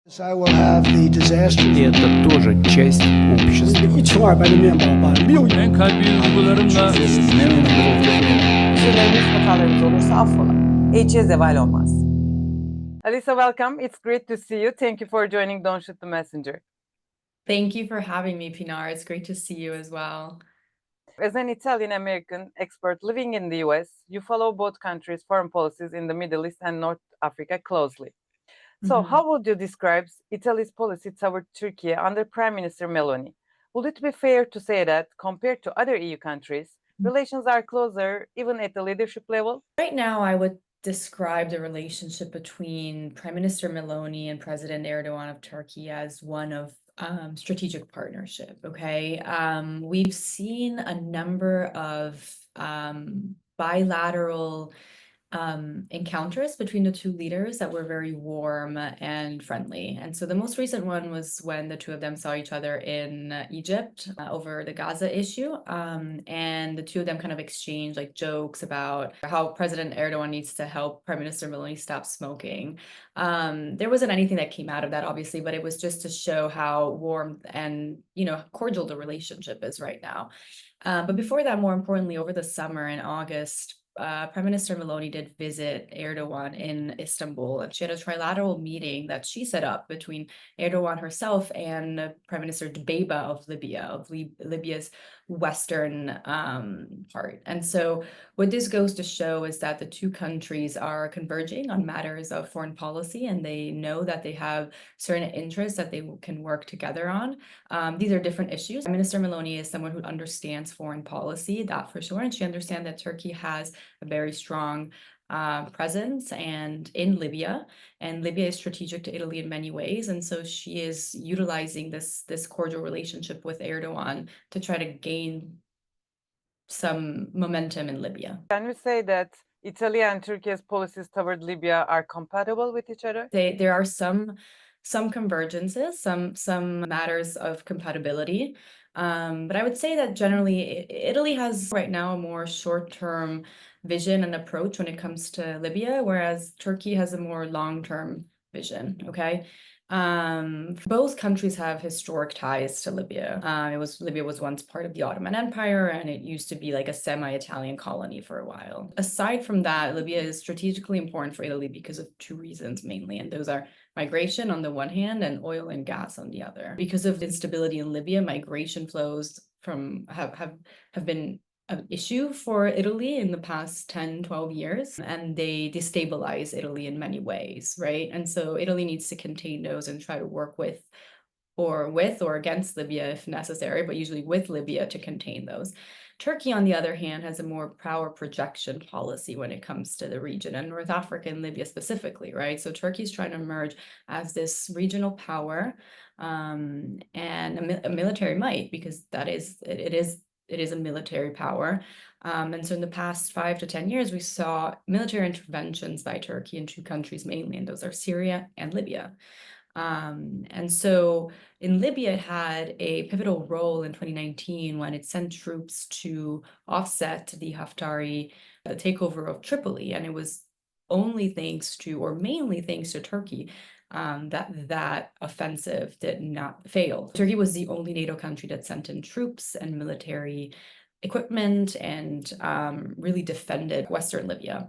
I will have the disaster. И это тоже часть общества. 一穷二白的面包把6亿 En kalbi duygularımla Kusurlarımız, hatalarımız olursa affola. Hiçe zeval olmaz. Alissa, welcome. It's great to see you. Thank you for joining Don't Shoot the Messenger. Thank you for having me, Pinar. It's great to see you as well. As an Italian-American expert living in the US, you follow both countries' foreign policies in the Middle East and North Africa closely. So how would you describe Italy's policy toward Turkey under Prime Minister Meloni? Would it be fair to say that, compared to other EU countries, relations are closer even at the leadership level? Right now, I would describe the relationship between Prime Minister Meloni and President Erdogan of Turkey as one of strategic partnership, okay? We've seen a number of bilateral encounters between the two leaders that were very warm and friendly. And so the most recent one was when the two of them saw each other in Egypt over the Gaza issue. And the two of them kind of exchanged like jokes about how President Erdogan needs to help Prime Minister Meloni stop smoking. There wasn't anything that came out of that, obviously, but it was just to show how warm and, cordial the relationship is right now. But before that, more importantly, over the summer in August, Prime Minister Meloni did visit Erdogan in Istanbul, and she had a trilateral meeting that she set up between Erdogan herself and Prime Minister Dbeiba of Libya, Libya's western part. And so what this goes to show is that the two countries are converging on matters of foreign policy, and they know that they have certain interests that they can work together on. These are different issues. Prime Minister Meloni is someone who understands foreign policy, that for sure, and she understands that Turkey has a very strong presence and in Libya, and Libya is strategic to Italy in many ways, and so she is utilizing this cordial relationship with Erdogan to try to gain some momentum in Libya. Can we say that Italy and Turkey's policies toward Libya are compatible with each other? There are some convergences, some matters of compatibility. But I would say that generally Italy has right now a more short-term vision and approach when it comes to Libya, whereas Turkey has a more long-term vision, okay? Both countries have historic ties to Libya. Libya was once part of the Ottoman Empire, and it used to be like a semi-Italian colony for a while. Aside from that, Libya is strategically important for Italy because of two reasons mainly, and those are migration on the one hand and oil and gas on the other. Because of instability in Libya, migration flows have been an issue for Italy in the past 10, 12 years, and they destabilize Italy in many ways, right? And so Italy needs to contain those and try to work with or against Libya if necessary, but usually with Libya to contain those. Turkey, on the other hand, has a more power projection policy when it comes to the region, and North Africa and Libya specifically, right? So Turkey's trying to emerge as this regional power and a military might, because it is a military power. And so in the past 5 to 10 years, we saw military interventions by Turkey in two countries mainly, and those are Syria and Libya. And so in Libya, it had a pivotal role in 2019 when it sent troops to offset the Haftari takeover of Tripoli. And it was only thanks to, or mainly thanks to Turkey, that offensive did not fail. Turkey was the only NATO country that sent in troops and military equipment and really defended Western Libya.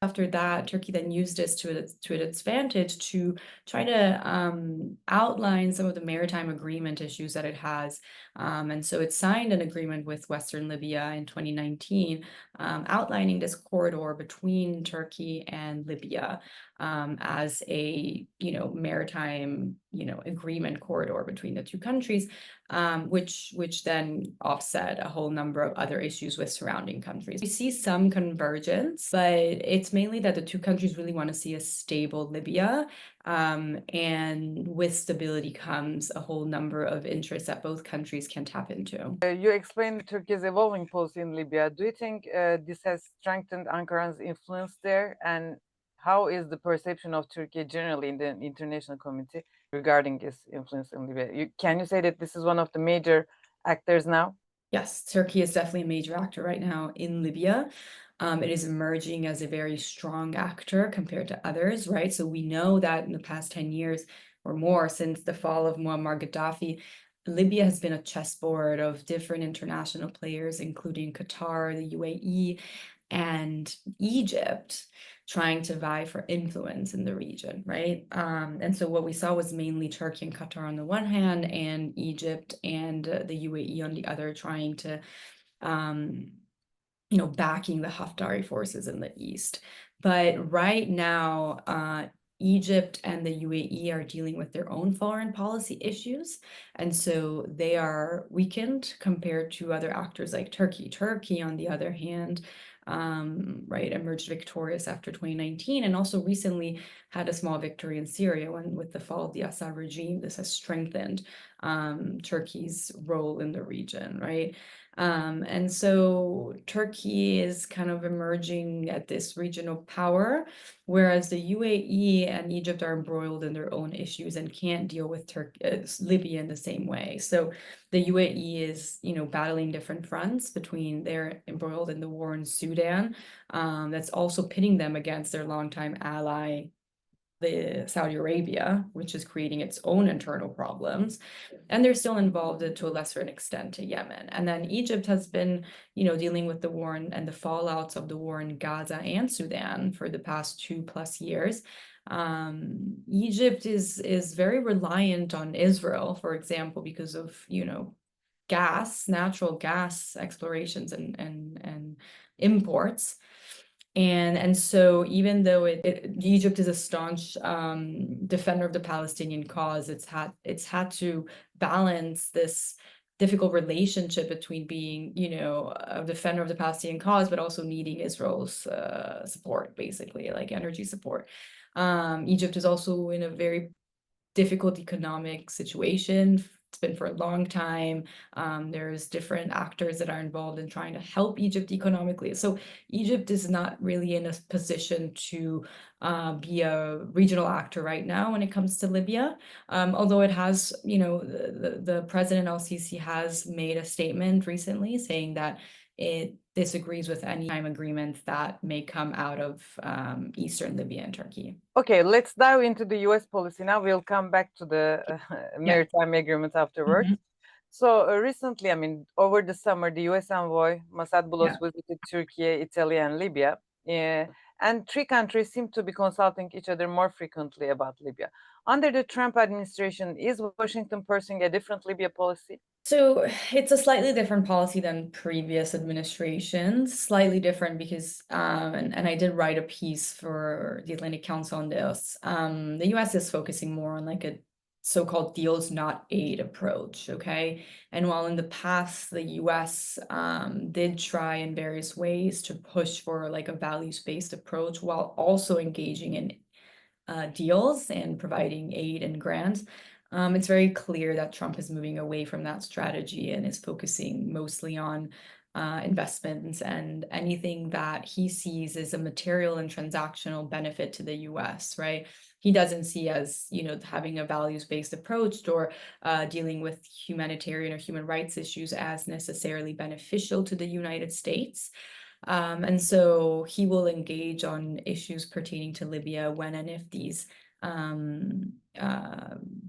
After that, Turkey then used this to its advantage to try to outline some of the maritime agreement issues that it has. And so it signed an agreement with Western Libya in 2019, outlining this corridor between Turkey and Libya as a maritime agreement corridor between the two countries, which then offset a whole number of other issues with surrounding countries. We see some convergence, but it's mainly that the two countries really want to see a stable Libya, and with stability comes a whole number of interests that both countries can tap into. You explained Turkey's evolving policy in Libya. Do you think this has strengthened Ankara's influence there? And how is the perception of Turkey generally in the international community regarding its influence in Libya? Can you say that this is one of the major actors now? Yes, Turkey is definitely a major actor right now in Libya. It is emerging as a very strong actor compared to others, right? So we know that in the past 10 years, or more since the fall of Muammar Gaddafi, Libya has been a chessboard of different international players, including Qatar, the UAE, and Egypt, trying to vie for influence in the region, right? And so what we saw was mainly Turkey and Qatar on the one hand, and Egypt and the UAE on the other, trying to, backing the Haftari forces in the east. But right now, Egypt and the UAE are dealing with their own foreign policy issues. And so they are weakened compared to other actors like Turkey. Turkey, on the other hand, emerged victorious after 2019 and also recently had a small victory in Syria with the fall of the Assad regime. This has strengthened Turkey's role in the region, right? And so Turkey is kind of emerging at this regional power, whereas the UAE and Egypt are embroiled in their own issues and can't deal with Libya in the same way. So the UAE is, battling different fronts between they're embroiled in the war in Sudan. That's also pitting them against their longtime ally, the Saudi Arabia, which is creating its own internal problems. And they're still involved to a lesser extent to Yemen. And then Egypt has been, dealing with the war and the fallouts of the war in Gaza and Sudan for the past 2+ years. Egypt is very reliant on Israel, for example, because of, natural gas explorations and imports. And so even though Egypt is a staunch defender of the Palestinian cause, it's had to balance this difficult relationship between being, a defender of the Palestinian cause, but also needing Israel's support, basically, like energy support. Egypt is also in a very difficult economic situation. It's been for a long time. There's different actors that are involved in trying to help Egypt economically. So Egypt is not really in a position to be a regional actor right now when it comes to Libya. Although it has, the President Al-Sisi has made a statement recently saying that it disagrees with any time agreements that may come out of Eastern Libya and Turkey. Okay, let's dive into the US policy now. We'll come back to the maritime agreement afterwards. So recently, over the summer, the US envoy Masad Bulos visited Turkey, Italy, and Libya. And three countries seem to be consulting each other more frequently about Libya. Under the Trump administration, is Washington pursuing a different Libya policy? So it's a slightly different policy than previous administrations, slightly different because, and I did write a piece for the Atlantic Council on this. The US is focusing more on like a so-called deals not aid approach, okay? And while in the past, the US did try in various ways to push for like a values-based approach while also engaging in deals and providing aid and grants, it's very clear that Trump is moving away from that strategy and is focusing mostly on investments and anything that he sees as a material and transactional benefit to the US, right? He doesn't see as, having a values-based approach or dealing with humanitarian or human rights issues as necessarily beneficial to the United States. And so he will engage on issues pertaining to Libya when and if these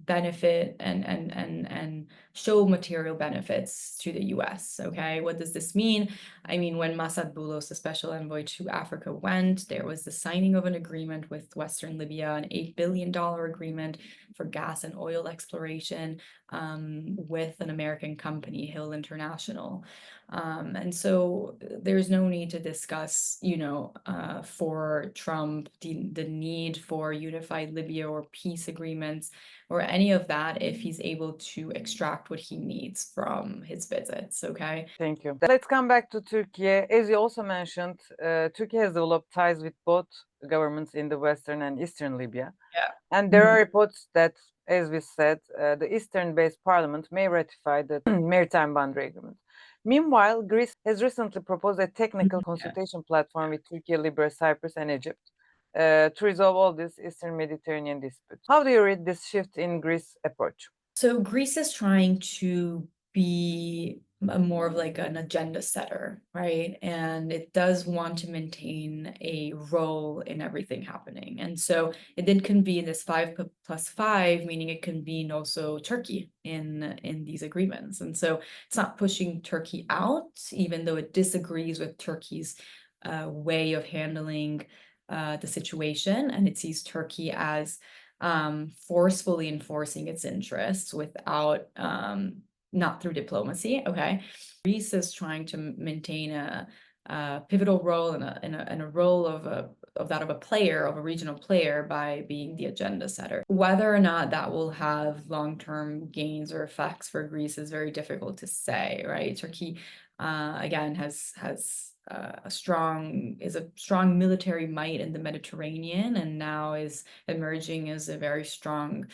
benefit and show material benefits to the US. Okay, what does this mean? When Masad Bulos, the special envoy to Africa, went, there was the signing of an agreement with Western Libya, an $8 billion agreement for gas and oil exploration with an American company, Hill International. And so there's no need to discuss, for Trump, the need for unified Libya or peace agreements or any of that if he's able to extract what he needs from his visits, okay? Thank you. Let's come back to Turkey. As you also mentioned, Turkey has developed ties with both governments in the Western and Eastern Libya. Yeah. And there are reports that, as we said, the Eastern-based parliament may ratify the maritime boundary agreement. Meanwhile, Greece has recently proposed a technical consultation platform with Turkey, Libya, Cyprus, and Egypt to resolve all these Eastern Mediterranean disputes. How do you read this shift in Greece's approach? So Greece is trying to be more of like an agenda setter, right? And it does want to maintain a role in everything happening. And so it did convene this 5+5, meaning it convened also Turkey in these agreements. And so it's not pushing Turkey out, even though it disagrees with Turkey's way of handling the situation, and it sees Turkey as forcefully enforcing its interests without not through diplomacy. Okay, Greece is trying to maintain a pivotal role and a role of a regional player by being the agenda setter. Whether or not that will have long-term gains or effects for Greece is very difficult to say, right? Turkey again has a strong military might in the Mediterranean, and now is emerging as a very strong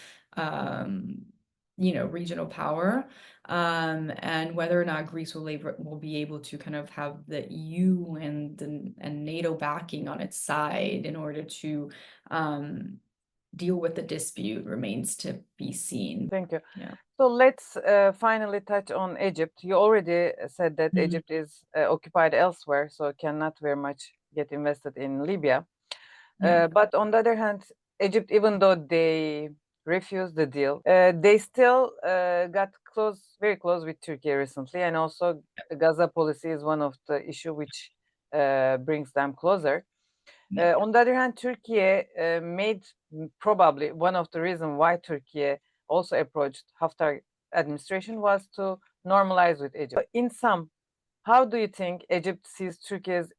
regional power. And whether or not Greece will be able to kind of have the EU and NATO backing on its side in order to deal with the dispute remains to be seen. Thank you. Yeah. So let's finally touch on Egypt. You already said that Egypt is occupied elsewhere, so cannot very much get invested in Libya. Yeah. But on the other hand, Egypt, even though they refused the deal, they still got very close with Turkey recently, and also the Gaza policy is one of the issue which brings them closer. Yeah. On the other hand, Turkey made probably one of the reasons why Turkey also approached Haftar administration was to normalize with Egypt. But in sum, how do you think Egypt sees Turkey's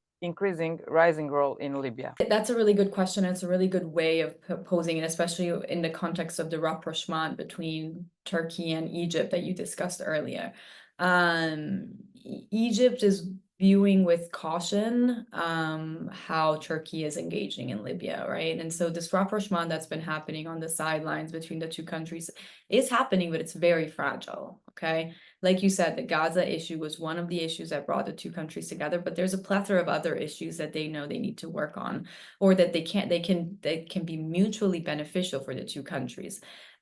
rising role in Libya? That's a really good question. It's a really good way of posing it, especially in the context of the rapprochement between Turkey and Egypt that you discussed earlier. Egypt is viewing with caution how Turkey is engaging in Libya, right? And so this rapprochement that's been happening on the sidelines between the two countries is happening, but it's very fragile, okay? Like you said, the Gaza issue was one of the issues that brought the two countries together, but there's a plethora of other issues that they know they need to work on, or that they can be mutually beneficial for the two countries.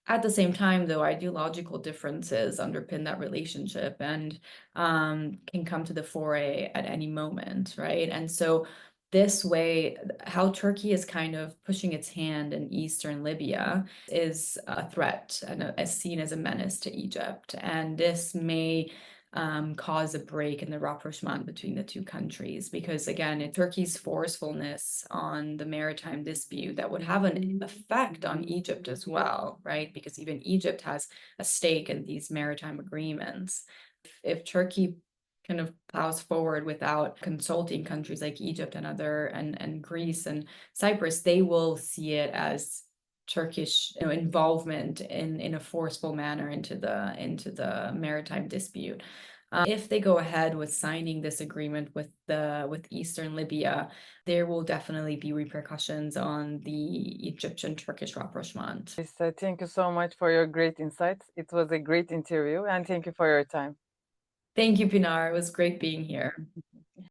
At the same time, though, ideological differences underpin that relationship and can come to the fore at any moment, right? And so this way, how Turkey is kind of pushing its hand in eastern Libya is a threat and as seen as a menace to Egypt. And this may cause a break in the rapprochement between the two countries, because again, it's Turkey's forcefulness on the maritime dispute that would have an effect on Egypt as well, right? Because even Egypt has a stake in these maritime agreements. If Turkey kind of plows forward without consulting countries like Egypt and Greece and Cyprus, they will see it as Turkish involvement in a forceful manner into the maritime dispute. If they go ahead with signing this agreement with Eastern Libya, there will definitely be repercussions on the Egyptian-Turkish rapprochement. Alissa, thank you so much for your great insights. It was a great interview, and thank you for your time. Thank you, Pinar. It was great being here.